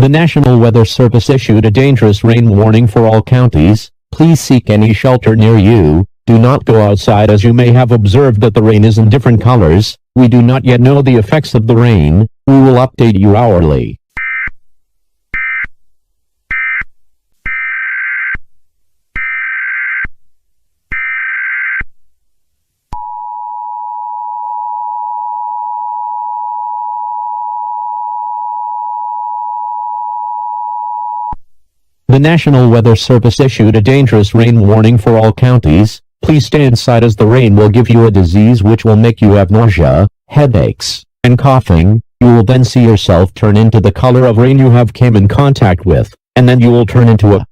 The National Weather Service issued a dangerous rain warning for all counties. Please seek any shelter near you. Do not go outside, as you may have observed that the rain is in different colors. We do not yet know the effects of the rain. We will update you hourly. The National Weather Service issued a dangerous rain warning for all counties. Please stay inside, as the rain will give you a disease which will make you have nausea, headaches, and coughing. You will then see yourself turn into the color of rain you have came in contact with, and then you will turn into a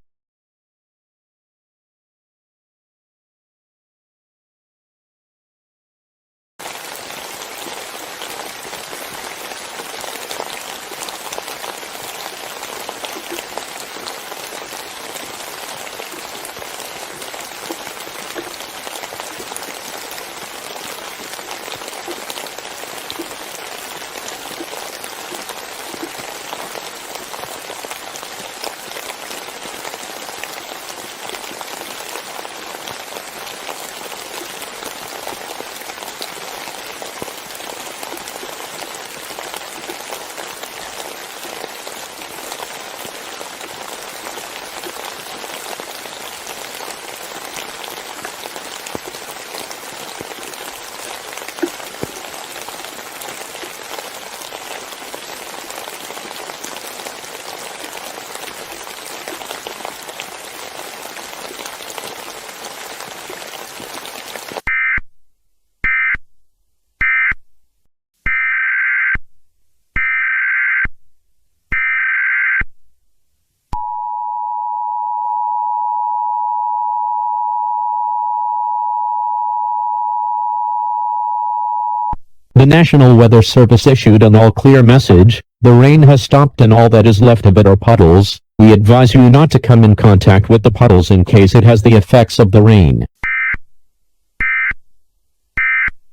The National Weather Service issued an all-clear message. The rain has stopped and all that is left of it are puddles. We advise you not to come in contact with the puddles in case it has the effects of the rain.